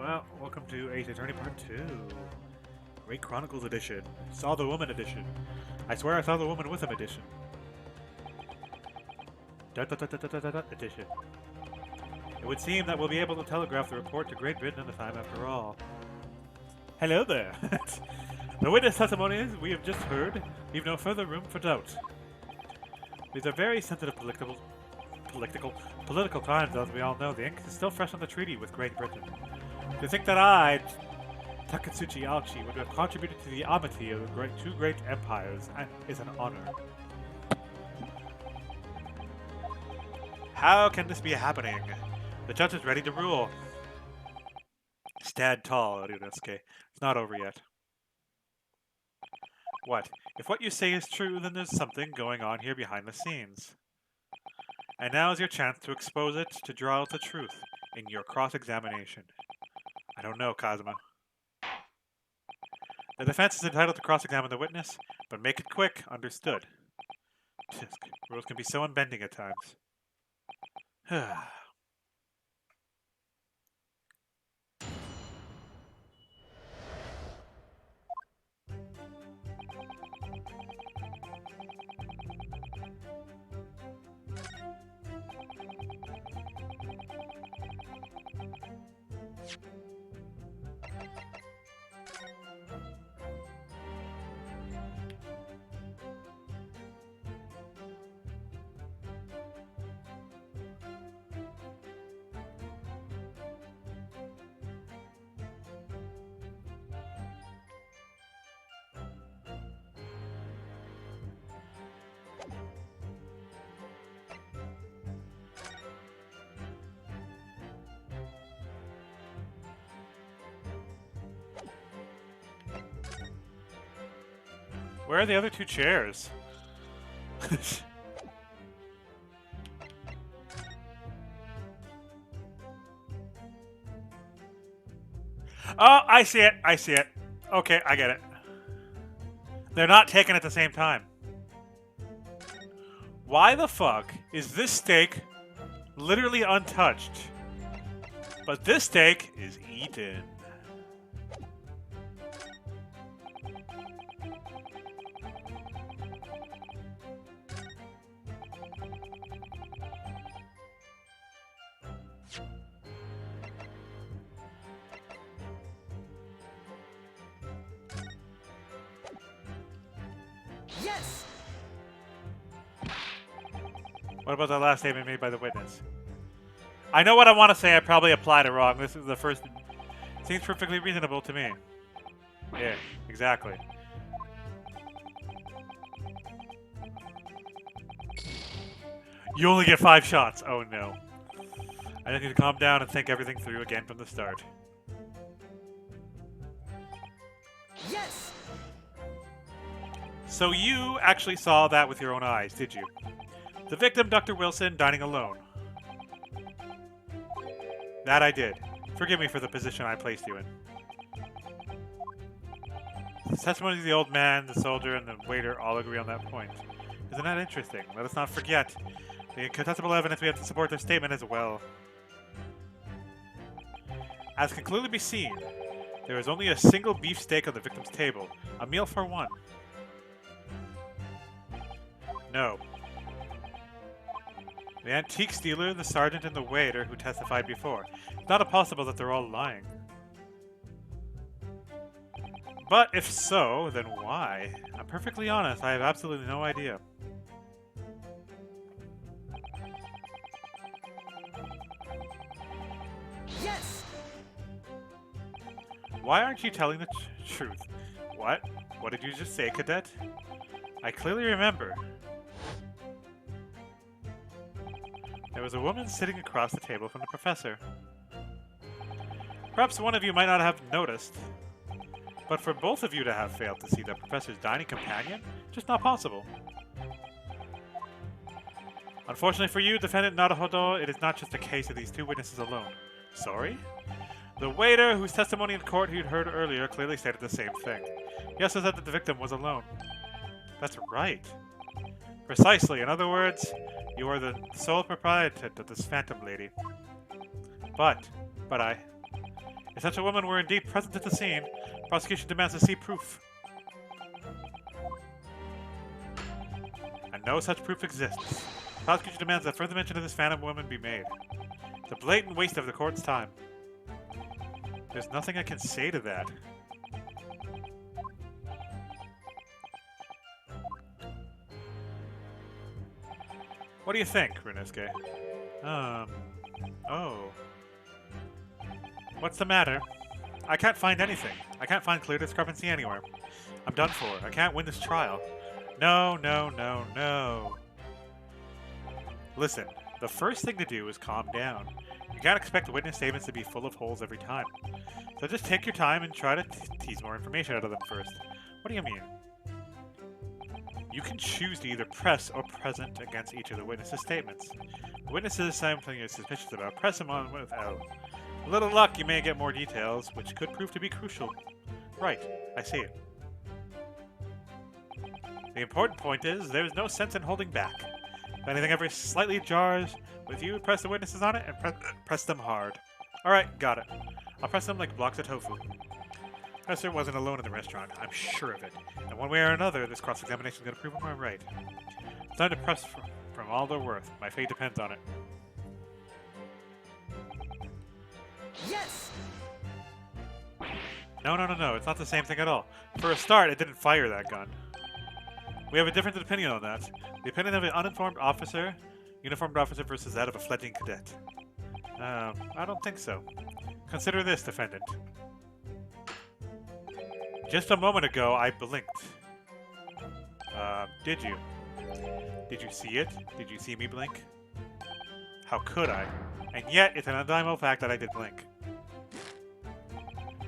Well, welcome to Ace Attorney Part 2. Great Chronicles Edition. Saw the Woman Edition. I swear I saw the Woman with him Edition. Edition. It would seem that we'll be able to telegraph the report to Great Britain in the time after all. Hello there. The witness testimonies we have just heard leave no further room for doubt. These are very sensitive political times, as we all know. The ink is still fresh on the treaty with Great Britain. To think that I, Takatsuchi Aochi, would have contributed to the amity of the two great empires is an honor. How can this be happening? The judge is ready to rule. Stand tall, Ryunosuke. It's not over yet. What? If what you say is true, then there's something going on here behind the scenes. And now is your chance to expose it, to draw out the truth in your cross-examination. I don't know, Kazuma. The defense is entitled to cross-examine the witness, but make it quick, understood. Tisk, rules can be so unbending at times. Where are the other two chairs? Oh, I see it. I see it. Okay, I get it. They're not taken at the same time. Why the fuck is this steak literally untouched, but this steak is eaten? Yes! What about the last statement made by the witness? I know what I want to say. I probably applied it wrong. This is the first. Seems perfectly reasonable to me. Yeah, exactly. You only get 5 shots. Oh no. I just need to calm down and think everything through again from the start. Yes! So you actually saw that with your own eyes, did you? The victim, Dr. Wilson, dining alone. That I did. Forgive me for the position I placed you in. The testimony of the old man, the soldier, and the waiter all agree on that point. Isn't that interesting? Let us not forget the incontestable evidence we have to support their statement as well. As can clearly be seen, there is only a single beef steak on the victim's table. A meal for one. No. The antique dealer, the sergeant, and the waiter who testified before. It's not impossible that they're all lying. But if so, then why? I'm perfectly honest, I have absolutely no idea. Yes! Why aren't you telling the truth? What? What did you just say, cadet? I clearly remember. There was a woman sitting across the table from the professor. Perhaps one of you might not have noticed, but for both of you to have failed to see the professor's dining companion, just not possible. Unfortunately for you, defendant Naruhodo, it is not just a case of these two witnesses alone. Sorry? The waiter, whose testimony in court you'd heard earlier, clearly stated the same thing. He also said that the victim was alone. That's right. Precisely. In other words, you are the sole proprietor of this phantom lady. But If such a woman were indeed present at the scene, prosecution demands to see proof. And no such proof exists. Prosecution demands that further mention of this phantom woman be made. It's a blatant waste of the court's time. There's nothing I can say to that. What do you think, Runesuke? Oh. What's the matter? I can't find anything. I can't find clear discrepancy anywhere. I'm done for. I can't win this trial. No, no, no, no. Listen, the first thing to do is calm down. You can't expect witness statements to be full of holes every time. So just take your time and try to tease more information out of them first. What do you mean? You can choose to either press or present against each of the witnesses' statements. The witnesses say something you're suspicious about. Press them on without. A little luck, you may get more details, which could prove to be crucial. Right, I see it. The important point is, there's no sense in holding back. If anything ever slightly jars with you, press the witnesses on it and press them hard. Alright, got it. I'll press them like blocks of tofu. Professor wasn't alone in the restaurant, I'm sure of it. And one way or another, this cross-examination is going to prove I'm right. It's time to press from all they're worth. My fate depends on it. Yes! No, it's not the same thing at all. For a start, it didn't fire that gun. We have a different opinion on that. The opinion of an uniformed officer versus that of a fledgling cadet. I don't think so. Consider this, defendant. Just a moment ago, I blinked. Did you? Did you see it? Did you see me blink? How could I? And yet, it's an undeniable fact that I did blink.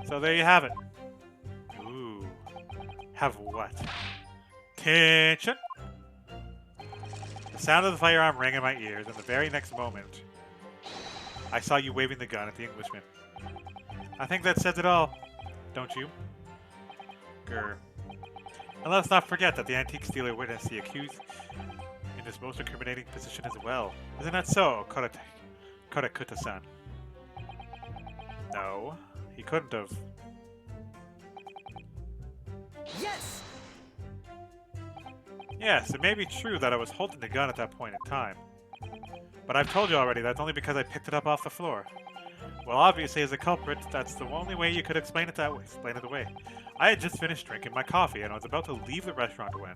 So there you have it. Ooh. Have what? Attention! The sound of the firearm rang in my ears, and the very next moment, I saw you waving the gun at the Englishman. I think that says it all, don't you? Grr. And let's not forget that the antique stealer witnessed the accused in this most incriminating position as well. Isn't that so, Korakuta-san? No, he couldn't have. Yes! Yes, it may be true that I was holding the gun at that point in time. But I've told you already, that's only because I picked it up off the floor. Well, obviously, as a culprit, that's the only way you could explain it that way. Explain it away. I had just finished drinking my coffee, and I was about to leave the restaurant when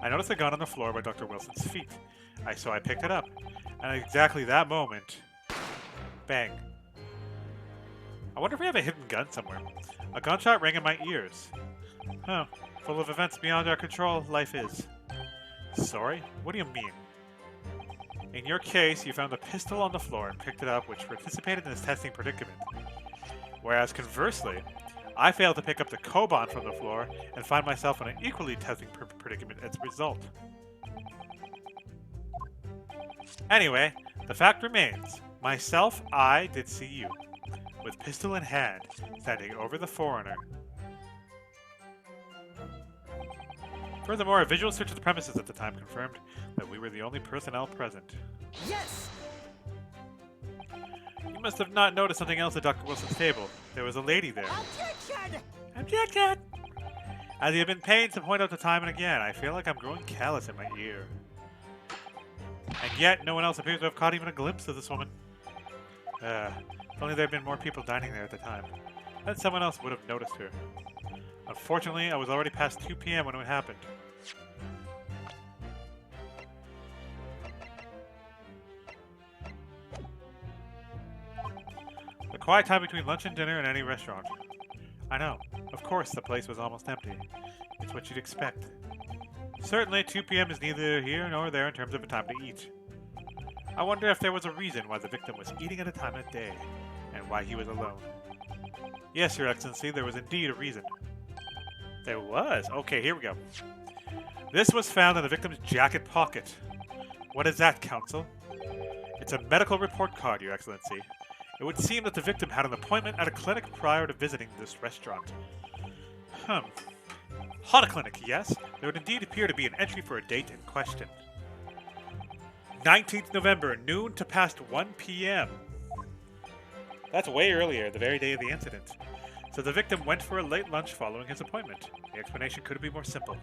I noticed a gun on the floor by Dr. Wilson's feet. So I picked it up. And at exactly that moment, bang. I wonder if we have a hidden gun somewhere. A gunshot rang in my ears. Huh. Full of events beyond our control, life is. Sorry? What do you mean? In your case, you found a pistol on the floor and picked it up, which participated in this testing predicament. Whereas conversely, I failed to pick up the Koban from the floor and find myself in an equally testing predicament as a result. Anyway, the fact remains. Myself, I did see you, with pistol in hand, standing over the foreigner. Furthermore, a visual search of the premises at the time confirmed that we were the only personnel present. Yes! You must have not noticed something else at Dr. Wilson's table. There was a lady there. Objection! Objection! As you have been paid to point out the time and again, I feel like I'm growing callous in my ear. And yet, no one else appears to have caught even a glimpse of this woman. If only there had been more people dining there at the time. Then someone else would have noticed her. Unfortunately, I was already past 2 p.m. when it happened. The quiet time between lunch and dinner in any restaurant. I know. Of course, the place was almost empty. It's what you'd expect. Certainly, 2 p.m. is neither here nor there in terms of a time to eat. I wonder if there was a reason why the victim was eating at a time of day, and why he was alone. Yes, Your Excellency, there was indeed a reason. There was? Okay, here we go. This was found in the victim's jacket pocket. What is that, Counsel? It's a medical report card, Your Excellency. It would seem that the victim had an appointment at a clinic prior to visiting this restaurant. Hot clinic, yes. There would indeed appear to be an entry for a date in question. 19th November, noon to past 1 p.m. That's way earlier, the very day of the incident. So the victim went for a late lunch following his appointment. The explanation couldn't be more simple.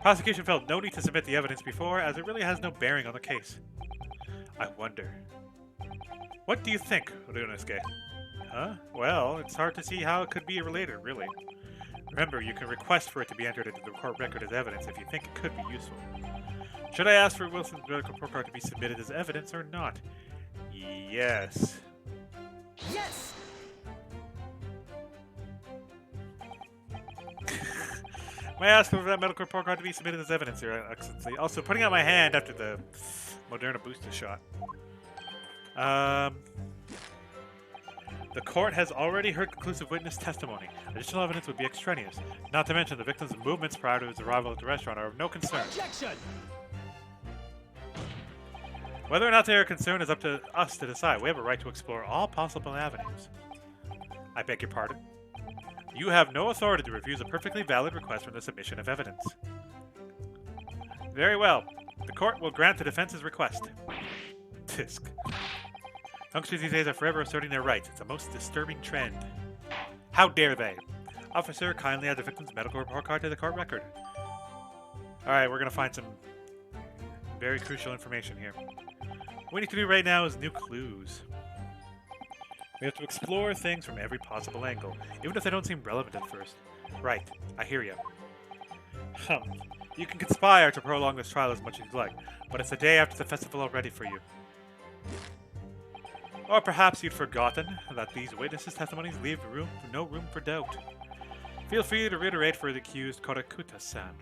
Prosecution felt no need to submit the evidence before, as it really has no bearing on the case. I wonder. What do you think, Ryunosuke? Huh? Well, it's hard to see how it could be related, really. Remember, you can request for it to be entered into the court record as evidence if you think it could be useful. Should I ask for Wilson's medical report card to be submitted as evidence or not? Yes. Yes! May I ask for that medical report card to be submitted as evidence, Your Excellency? Also, putting out my hand after the Moderna booster shot. The court has already heard conclusive witness testimony. Additional evidence would be extraneous. Not to mention the victim's movements prior to his arrival at the restaurant are of no concern. Objection! Whether or not they are concerned is up to us to decide. We have a right to explore all possible avenues. I beg your pardon? You have no authority to refuse a perfectly valid request for the submission of evidence. Very well. The court will grant the defense's request. Tisk. Youngsters these days are forever asserting their rights. It's a most disturbing trend. How dare they? Officer, kindly add the victim's medical report card to the court record. Alright, we're going to find some very crucial information here. What we need to do right now is new clues. We have to explore things from every possible angle, even if they don't seem relevant at first. Right, I hear you. You can conspire to prolong this trial as much as you'd like, but it's the day after the festival already for you. Or perhaps you'd forgotten that these witnesses' testimonies leave no room for doubt. Feel free to reiterate for the accused Korakuta-san.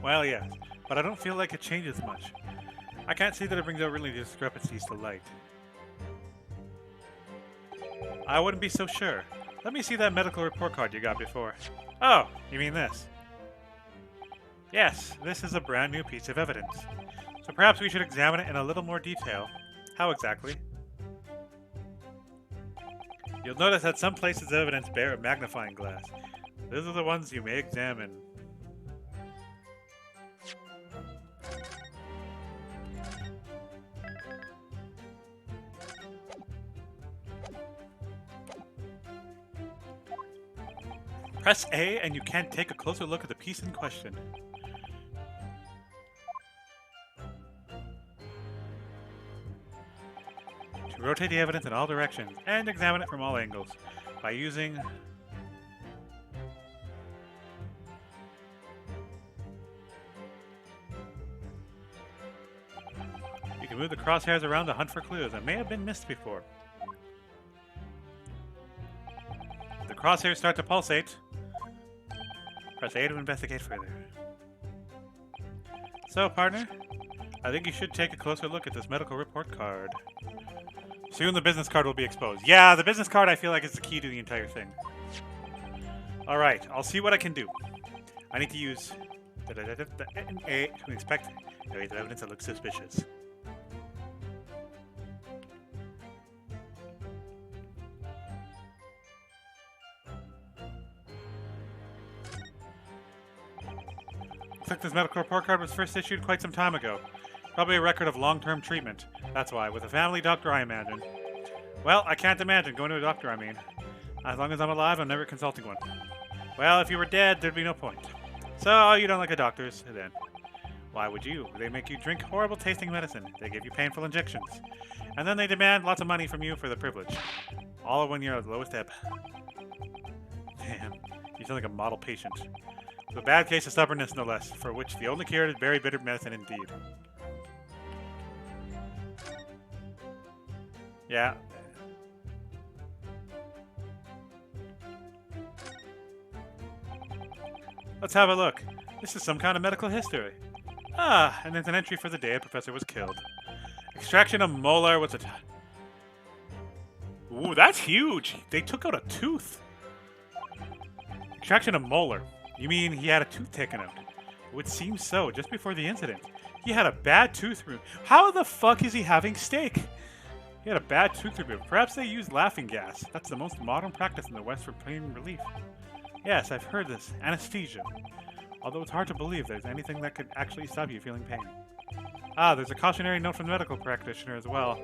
Well, yes, but I don't feel like it changes much. I can't see that it brings out really discrepancies to light. I wouldn't be so sure. Let me see that medical report card you got before. Oh, you mean this? Yes, this is a brand new piece of evidence. So perhaps we should examine it in a little more detail. How exactly? You'll notice that some places of evidence bear a magnifying glass. Those are the ones you may examine. Press A and you can take a closer look at the piece in question. To rotate the evidence in all directions and examine it from all angles by using you can move the crosshairs around to hunt for clues that may have been missed before. If the crosshairs start to pulsate, press A to investigate further. So, partner, I think you should take a closer look at this medical report card. Soon the business card will be exposed. Yeah, the business card I feel like is the key to the entire thing. Alright, I'll see what I can do. I need to use A to inspect areas of evidence that look suspicious. Looks like this medical report card was first issued quite some time ago. Probably a record of long-term treatment. That's why, with a family doctor, I imagine. Well, I can't imagine going to a doctor, I mean. As long as I'm alive, I'm never consulting one. Well, if you were dead, there'd be no point. So, you don't like the doctors, then. Why would you? They make you drink horrible-tasting medicine. They give you painful injections. And then they demand lots of money from you for the privilege. All when you're at the lowest ebb. Damn, you sound like a model patient. A bad case of stubbornness, no less, for which the only cure is very bitter medicine indeed. Yeah. Let's have a look. This is some kind of medical history. Ah, and there's an entry for the day a professor was killed. Extraction of molar was a... Ooh, that's huge! They took out a tooth! Extraction of molar. You mean he had a tooth taken out? It would seem so, just before the incident. He had a bad tooth removed. How the fuck is he having steak? He had a bad tooth removed. Perhaps they used laughing gas. That's the most modern practice in the West for pain relief. Yes, I've heard this. Anesthesia. Although it's hard to believe there's anything that could actually stop you feeling pain. Ah, there's a cautionary note from the medical practitioner as well.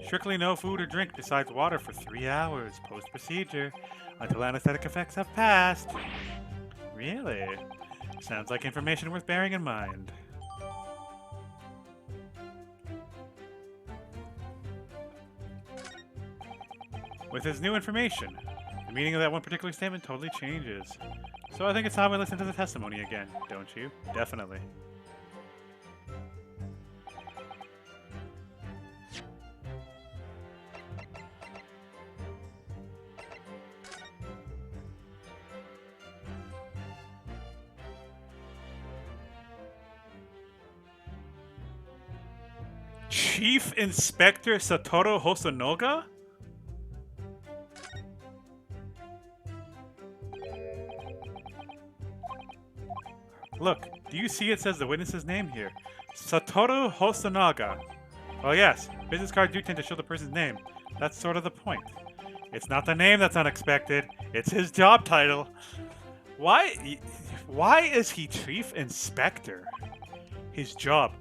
Strictly no food or drink besides water for 3 hours post-procedure until anesthetic effects have passed. Really? Sounds like information worth bearing in mind. With his new information, the meaning of that one particular statement totally changes. So I think it's time we listen to the testimony again, don't you? Definitely. Chief Inspector Satoru Hosonoga? Look, do you see it says the witness's name here? Satoru Hosonaga. Well, yes, business cards do tend to show the person's name. That's sort of the point. It's not the name that's unexpected, it's his job title. Why is he Chief Inspector? His job.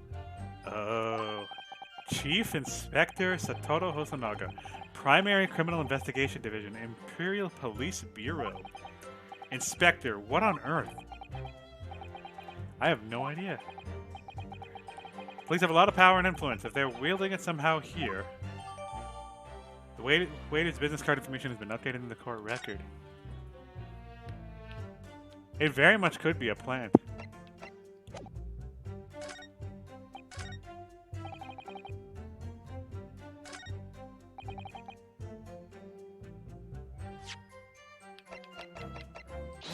Oh. Chief Inspector Satoru Hosonaga. Primary Criminal Investigation Division, Imperial Police Bureau. Inspector, what on earth? I have no idea. Police have a lot of power and influence. If they're wielding it somehow here. The waiter's business card information has been updated in the court record. It very much could be a plant.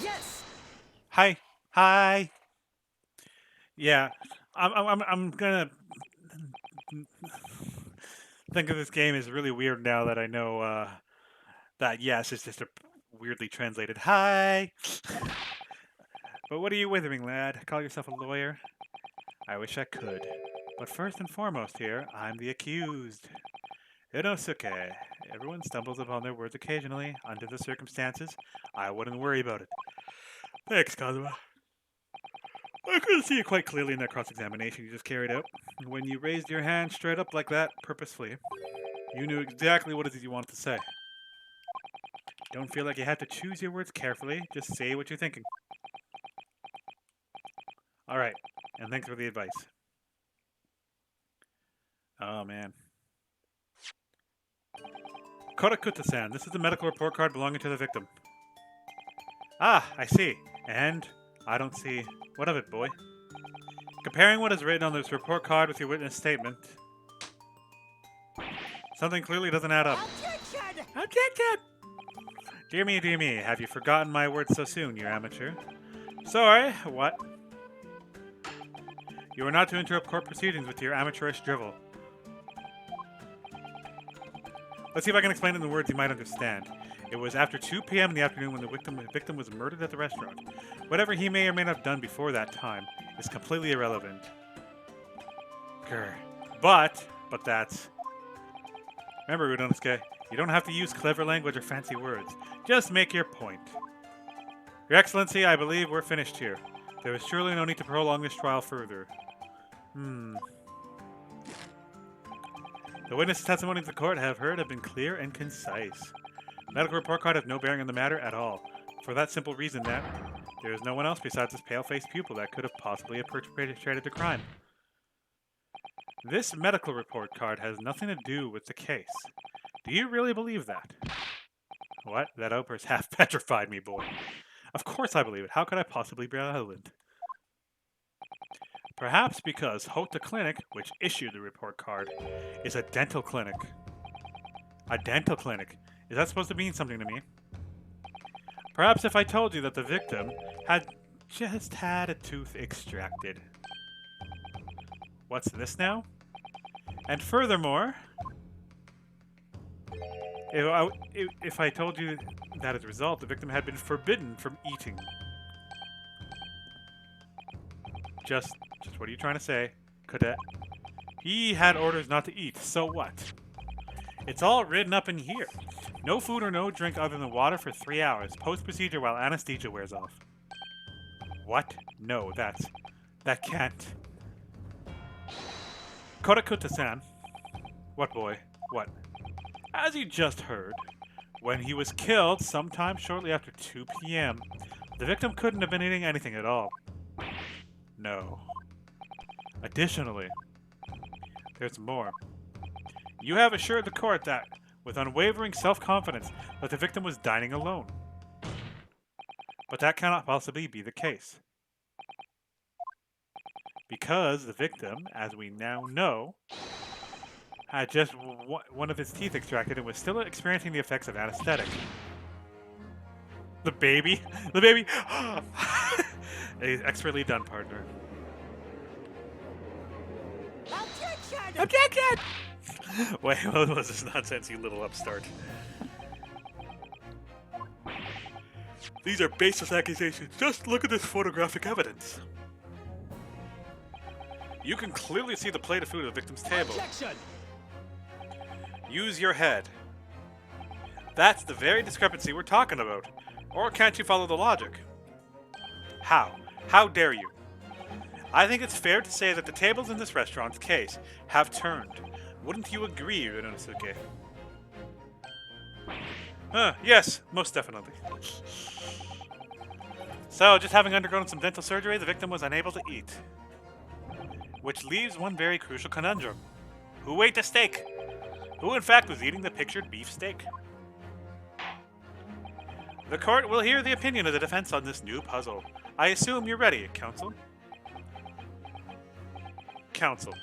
Yes! Hi. Hi. Yeah, I'm gonna think of this game as really weird now that I know that yes is just a weirdly translated hi. But what are you withering, lad? Call yourself a lawyer? I wish I could. But first and foremost here, I'm the accused. Inosuke. Everyone stumbles upon their words occasionally. Under the circumstances, I wouldn't worry about it. Thanks, Kazuma. I couldn't see it quite clearly in that cross-examination you just carried out. When you raised your hand straight up like that, purposefully, you knew exactly what it is you wanted to say. Don't feel like you have to choose your words carefully. Just say what you're thinking. Alright, and thanks for the advice. Oh, man. Korakuta-san, this is the medical report card belonging to the victim. Ah, I see. And I don't see... What of it, boy? Comparing what is written on this report card with your witness statement, something clearly doesn't add up. Objection! Objection! Dear me, have you forgotten my words so soon, you amateur? Sorry, what? You are not to interrupt court proceedings with your amateurish drivel. Let's see if I can explain it in the words you might understand. It was after 2 p.m. in the afternoon when the victim was murdered at the restaurant. Whatever he may or may not have done before that time is completely irrelevant. Grr. But that's... Remember, Udonosuke, you don't have to use clever language or fancy words. Just make your point. Your Excellency, I believe we're finished here. There is surely no need to prolong this trial further. The witness testimonies the court have heard have been clear and concise. The medical report card has no bearing on the matter at all, for that simple reason that there is no one else besides this pale-faced pupil that could have possibly perpetrated the crime. This medical report card has nothing to do with the case. Do you really believe that? What? That outburst half petrified me, boy. Of course I believe it. How could I possibly be relevant? Perhaps because Hota Clinic, which issued the report card, is a dental clinic. A dental clinic. Is that supposed to mean something to me? Perhaps if I told you that the victim had just had a tooth extracted. What's this now? And furthermore, if I told you that as a result, the victim had been forbidden from eating. Just what are you trying to say, Cadet? He had orders not to eat, so what? It's all written up in here. No food or no drink other than water for 3 hours, post-procedure while anesthesia wears off. What? No, that can't. Kodakuta-san. What boy? What? As you just heard, when he was killed sometime shortly after 2 p.m., the victim couldn't have been eating anything at all. No. Additionally, there's more. You have assured the court that, with unwavering self-confidence, that the victim was dining alone. But that cannot possibly be the case. Because the victim, as we now know, had just one of his teeth extracted and was still experiencing the effects of anesthetic. The baby? The baby? Expertly done, partner. Objection! Objection! Wait, what was this nonsense, you little upstart? These are baseless accusations. Just look at this photographic evidence. You can clearly see the plate of food at the victim's table. Objection! Use your head. That's the very discrepancy we're talking about. Or can't you follow the logic? How? How dare you? I think it's fair to say that the tables in this restaurant's case have turned. Wouldn't you agree, Ryunosuke? Yes, most definitely. So, just having undergone some dental surgery, the victim was unable to eat. Which leaves one very crucial conundrum. Who ate the steak? Who in fact was eating the pictured beef steak? The court will hear the opinion of the defense on this new puzzle. I assume you're ready, counsel. Counsel.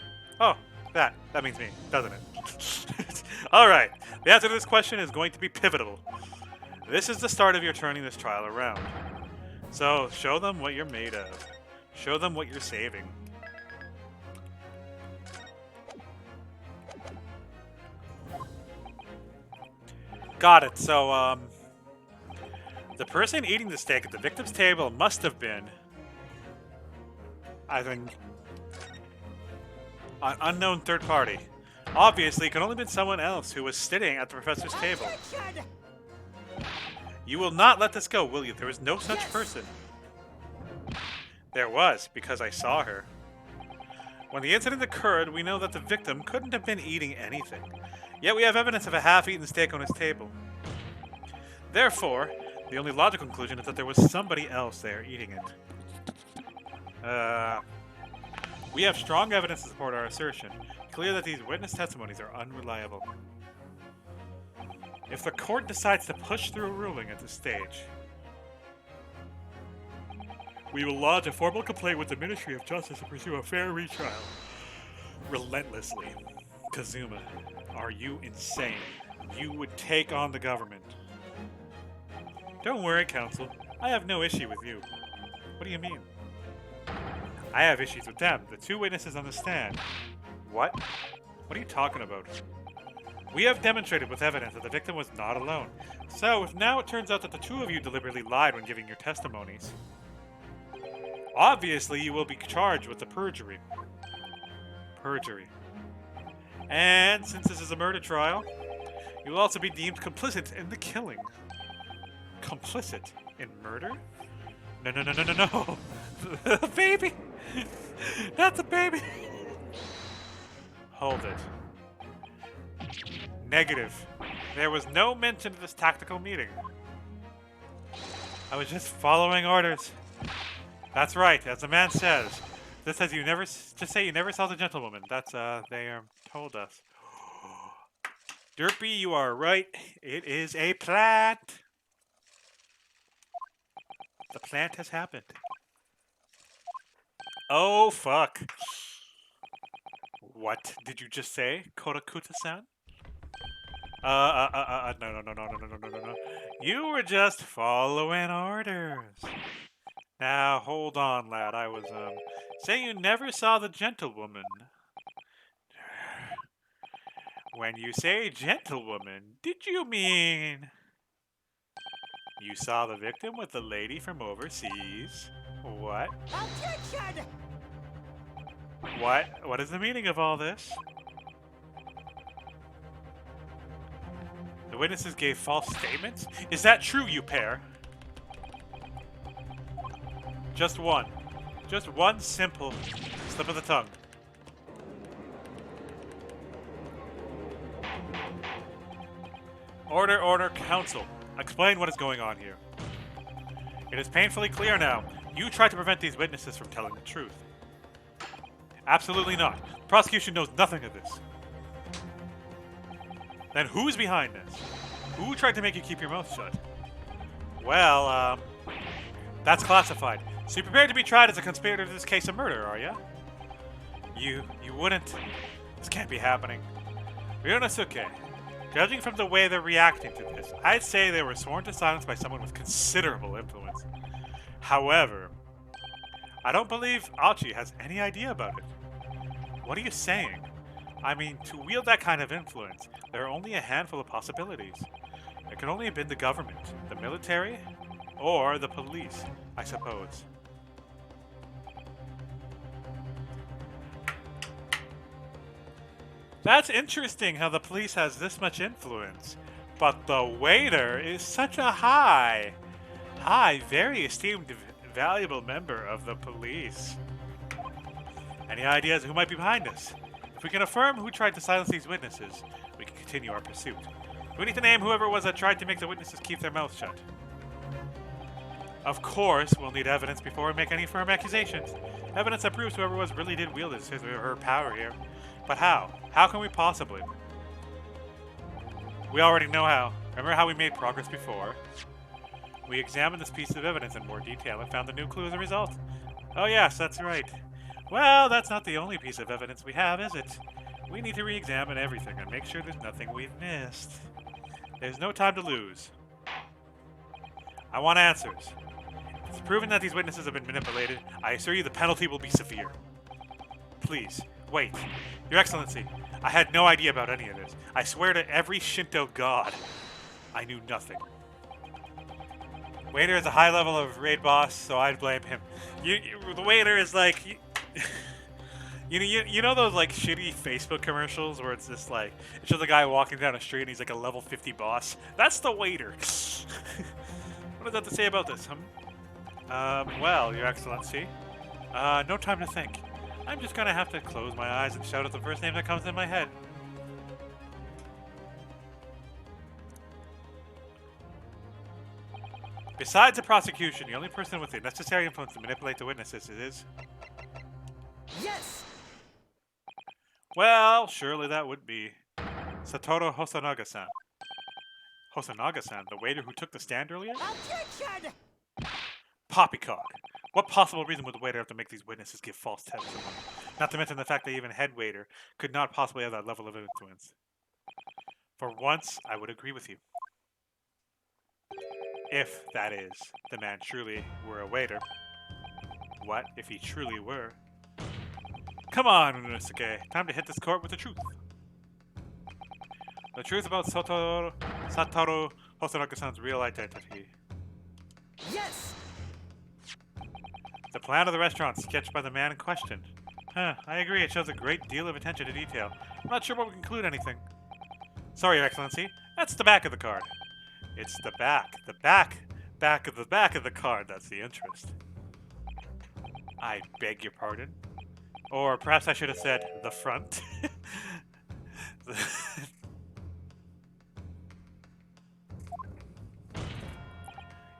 Oh, that means me, doesn't it? Alright, the answer to this question is going to be pivotal. This is the start of your turning this trial around. So, show them what you're made of. Show them what you're saving. Got it. So, the person eating the steak at the victim's table must have been, I think, an unknown third party. Obviously, it could only have been someone else who was sitting at the professor's table. Objection! You will not let this go, will you? There was no such Yes. person. There was, because I saw her. When the incident occurred, we know that the victim couldn't have been eating anything. Yet we have evidence of a half-eaten steak on his table. Therefore, the only logical conclusion is that there was somebody else there eating it. We have strong evidence to support our assertion. Clear that these witness testimonies are unreliable. If the court decides to push through a ruling at this stage, we will lodge a formal complaint with the Ministry of Justice to pursue a fair retrial. Relentlessly. Kazuma, are you insane? You would take on the government. Don't worry, counsel. I have no issue with you. What do you mean? I have issues with them, the two witnesses on the stand. What? What are you talking about? We have demonstrated with evidence that the victim was not alone. So, if now it turns out that the two of you deliberately lied when giving your testimonies, obviously you will be charged with the perjury. Perjury. And since this is a murder trial, you will also be deemed complicit in the killing. Complicit in murder? No, no, no, no, no, no. The baby! Not the baby! Hold it. Negative. There was no mention of this tactical meeting. I was just following orders. That's right, as the man says. This says you never, just say you never saw the gentlewoman. That's, they told us. Derpy, you are right. It is a plant. The plant has happened. Oh, fuck. What did you just say, Kodakuta-san? No. You were just following orders. Now, hold on, lad. I was, saying you never saw the gentlewoman. When you say gentlewoman, did you mean you saw the victim with the lady from overseas? What? Objection! What? What is the meaning of all this? The witnesses gave false statements? Is that true, you pair? Just one. Just one simple slip of the tongue. Order, order, counsel. Explain what is going on here. It is painfully clear now. You tried to prevent these witnesses from telling the truth. Absolutely not. The prosecution knows nothing of this. Then who's behind this? Who tried to make you keep your mouth shut? Well, that's classified. So you're prepared to be tried as a conspirator to this case of murder, are you? You wouldn't. This can't be happening. Ryunosuke, judging from the way they're reacting to this, I'd say they were sworn to silence by someone with considerable influence. However, I don't believe Achi has any idea about it. What are you saying? I mean, to wield that kind of influence, there are only a handful of possibilities. It could only have been the government, the military, or the police, I suppose. That's interesting how the police has this much influence. But the waiter is such a very esteemed, valuable member of the police. Any ideas who might be behind this? If we can affirm who tried to silence these witnesses, we can continue our pursuit. We need to name whoever it was that tried to make the witnesses keep their mouths shut. Of course, we'll need evidence before we make any firm accusations. Evidence that proves whoever it was really did wield his or her power here. But how? How can we possibly? We already know how. Remember how we made progress before? We examined this piece of evidence in more detail and found a new clue as a result. Oh yes, that's right. Well, that's not the only piece of evidence we have, is it? We need to re-examine everything and make sure there's nothing we've missed. There's no time to lose. I want answers. If it's proven that these witnesses have been manipulated, I assure you the penalty will be severe. Please, wait. Your Excellency, I had no idea about any of this. I swear to every Shinto god, I knew nothing. Waiter is a high level of raid boss, so I'd blame him. The waiter is like... You know those like shitty Facebook commercials where it's just like it shows a guy walking down a street and he's like a level 50 boss? That's the waiter. What does that have to say about this, well, Your Excellency, no time to think. I'm just gonna have to close my eyes and shout out the first name that comes in my head. Besides the prosecution, the only person with the necessary influence to manipulate the witnesses is... Yes! Well, surely that would be Satoru Hosonaga-san. Hosonaga-san, the waiter who took the stand earlier? Objection! Poppycock. What possible reason would the waiter have to make these witnesses give false testimony? Not to mention the fact that even head waiter could not possibly have that level of influence. For once, I would agree with you. If, that is, the man truly were a waiter. What if he truly were? Come on, Ryunosuke. Time to hit this court with the truth. The truth about Satoru Hosonaga-san's real identity. Yes! The plan of the restaurant sketched by the man in question. I agree, it shows a great deal of attention to detail. I'm not sure what would conclude anything. Sorry, Your Excellency. That's the back of the card. It's the back of the card that's the interest. I beg your pardon. Or perhaps I should have said the front.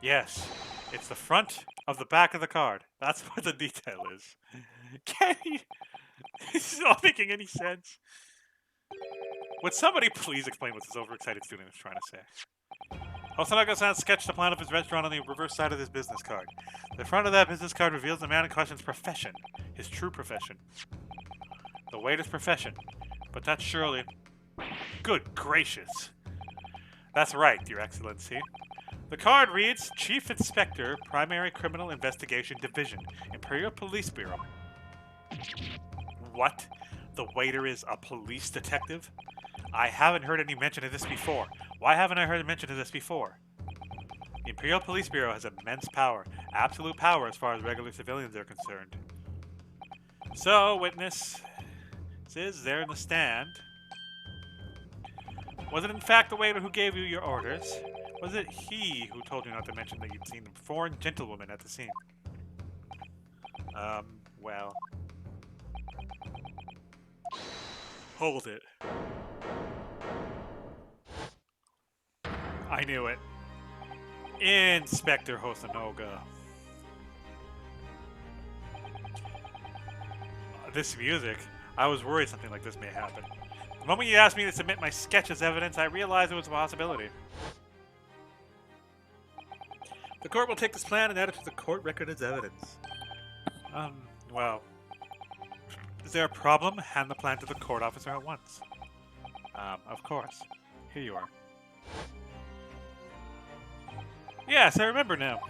Yes, it's the front of the back of the card. That's what the detail is. Can he? This is not making any sense. Would somebody please explain what this overexcited student is trying to say? Hosonaga-san sketched the plan of his restaurant on the reverse side of his business card. The front of that business card reveals the man in question's profession, his true profession. The waiter's profession. But that's surely... Good gracious. That's right, Your Excellency. The card reads, Chief Inspector, Primary Criminal Investigation Division, Imperial Police Bureau. What? The waiter is a police detective? I haven't heard any mention of this before. Why haven't I heard mention of this before? The Imperial Police Bureau has immense power. Absolute power as far as regular civilians are concerned. So, witness is there in the stand. Was it in fact the waiter who gave you your orders? Was it he who told you not to mention that you'd seen a foreign gentlewoman at the scene? Well. Hold it. I knew it. Inspector Hosonoga. This music, I was worried something like this may happen. The moment you asked me to submit my sketch as evidence, I realized it was a possibility. The court will take this plan and add it to the court record as evidence. Well. Is there a problem? Hand the plan to the court officer at once. Of course. Here you are. Yes, I remember now.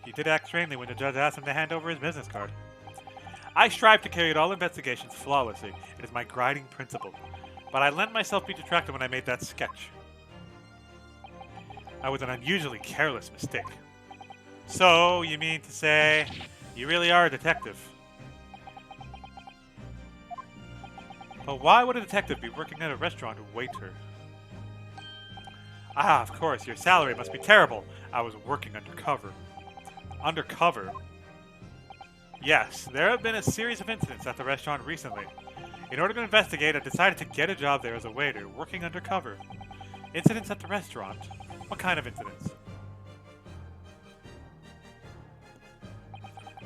He did act strangely when the judge asked him to hand over his business card. I strive to carry out all investigations flawlessly. It is my guiding principle. But I let myself be distracted when I made that sketch. I was an unusually careless mistake. So, you mean to say, you really are a detective? But why would a detective be working at a restaurant waiter? Ah, of course, your salary must be terrible. I was working undercover. Undercover? Yes, there have been a series of incidents at the restaurant recently. In order to investigate, I decided to get a job there as a waiter, working undercover. Incidents at the restaurant? What kind of incidents?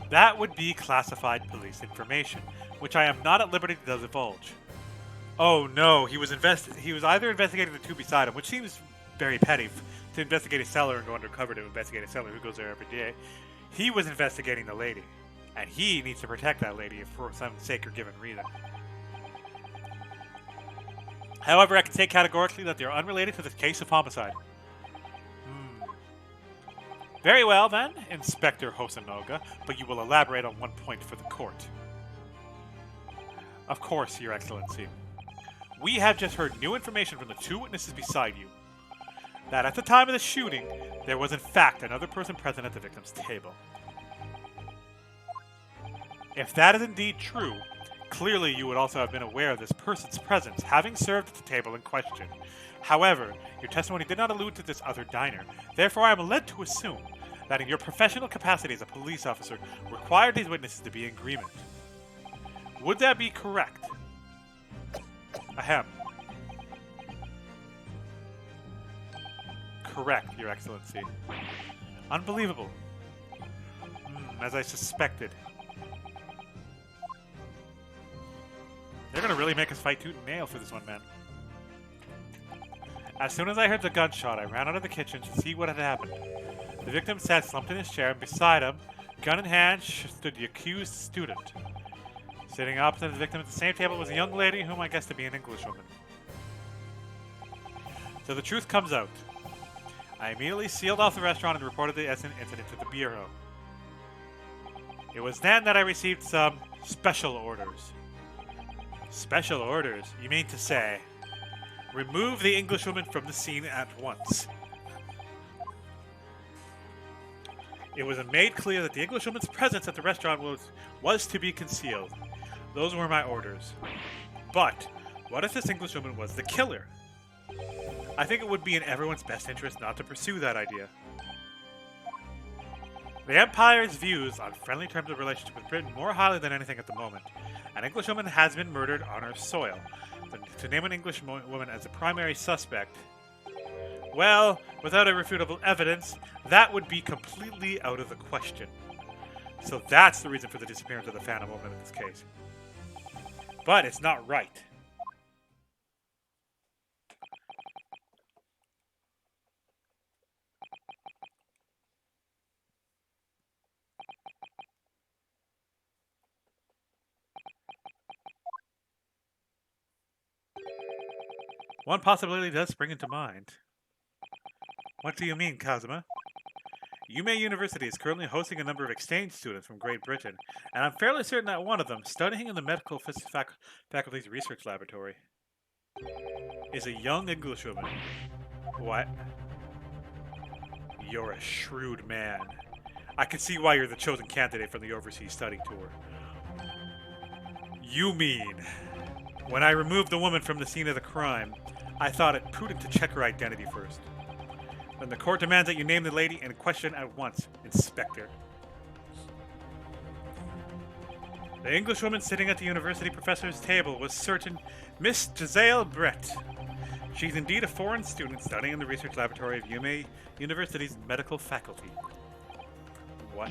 That would be classified police information, which I am not at liberty to divulge. Oh no, he was either investigating the two beside him, which seems very petty to investigate a seller and go undercover to investigate a seller who goes there every day. He was investigating the lady, and he needs to protect that lady for some sacred given reason. However, I can say categorically that they are unrelated to this case of homicide. Very well then, Inspector Hosonoga, but you will elaborate on one point for the court. Of course, Your Excellency. We have just heard new information from the two witnesses beside you. That at the time of the shooting, there was in fact another person present at the victim's table. If that is indeed true, clearly you would also have been aware of this person's presence, having served at the table in question. However, your testimony did not allude to this other diner. Therefore, I am led to assume that in your professional capacity as a police officer, required these witnesses to be in agreement. Would that be correct? Ahem. Correct, Your Excellency. Unbelievable. As I suspected. They're gonna really make us fight tooth and nail for this one, man. As soon as I heard the gunshot, I ran out of the kitchen to see what had happened. The victim sat slumped in his chair, and beside him, gun in hand, stood the accused student. Sitting opposite the victim at the same table was a young lady whom I guessed to be an Englishwoman. So the truth comes out. I immediately sealed off the restaurant and reported the incident to the Bureau. It was then that I received some special orders. Special orders? You mean to say, remove the Englishwoman from the scene at once. It was made clear that the Englishwoman's presence at the restaurant was to be concealed. Those were my orders. But, what if this Englishwoman was the killer? I think it would be in everyone's best interest not to pursue that idea. The Empire's views on friendly terms of relationship with Britain more highly than anything at the moment. An Englishwoman has been murdered on our soil. To name an Englishwoman as a primary suspect, well, without irrefutable evidence, that would be completely out of the question. So that's the reason for the disappearance of the Phantom Woman in this case. But it's not right. One possibility does spring into mind. What do you mean, Kazuma? Yume University is currently hosting a number of exchange students from Great Britain, and I'm fairly certain that one of them, studying in the medical faculty's research laboratory. is a young Englishwoman. What? You're a shrewd man. I can see why you're the chosen candidate for the overseas study tour. You mean, when I removed the woman from the scene of the crime, I thought it prudent to check her identity first. Then the court demands that you name the lady in question at once, Inspector. The Englishwoman sitting at the university professor's table was certain Miss Giselle Brett. She's indeed a foreign student studying in the research laboratory of UMA University's medical faculty. What?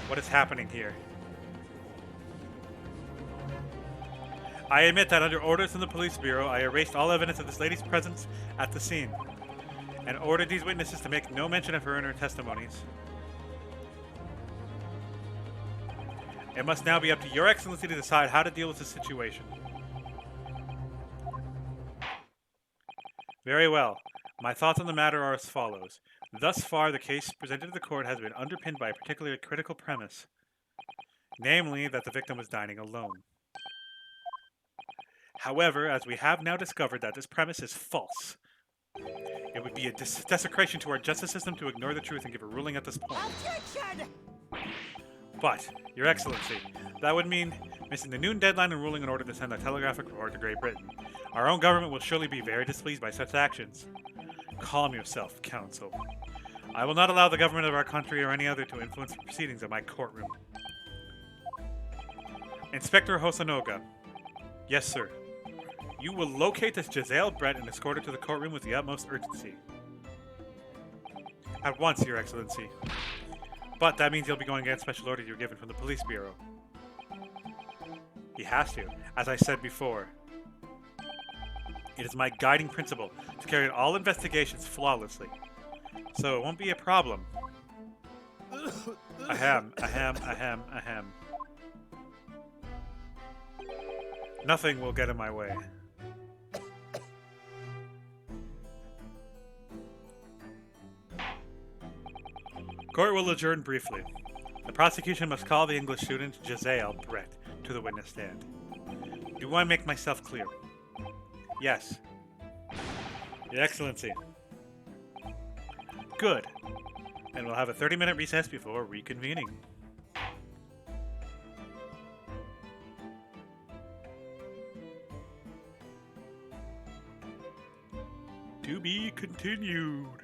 What is happening here? I admit that under orders from the police bureau, I erased all evidence of this lady's presence at the scene, and ordered these witnesses to make no mention of her in her testimonies. It must now be up to Your Excellency to decide how to deal with the situation. Very well. My thoughts on the matter are as follows. Thus far, the case presented to the court has been underpinned by a particularly critical premise, namely that the victim was dining alone. However, as we have now discovered that this premise is false, it would be a desecration to our justice system to ignore the truth and give a ruling at this point. Objection! But, Your Excellency, that would mean missing the noon deadline and ruling in order to send a telegraphic report to Great Britain. Our own government will surely be very displeased by such actions. Calm yourself, Counsel. I will not allow the government of our country or any other to influence the proceedings of my courtroom. Inspector Hosonoga. Yes, sir. You will locate this Giselle Brett and escort her to the courtroom with the utmost urgency. At once, Your Excellency. But that means you'll be going against special orders you're given from the police bureau. He has to, as I said before. It is my guiding principle to carry out all investigations flawlessly. So it won't be a problem. Ahem. Nothing will get in my way. Court will adjourn briefly. The prosecution must call the English student Giselle Brett to the witness stand. Do I make myself clear? Yes. Your Excellency. Good. And we'll have a 30-minute recess before reconvening. To be continued.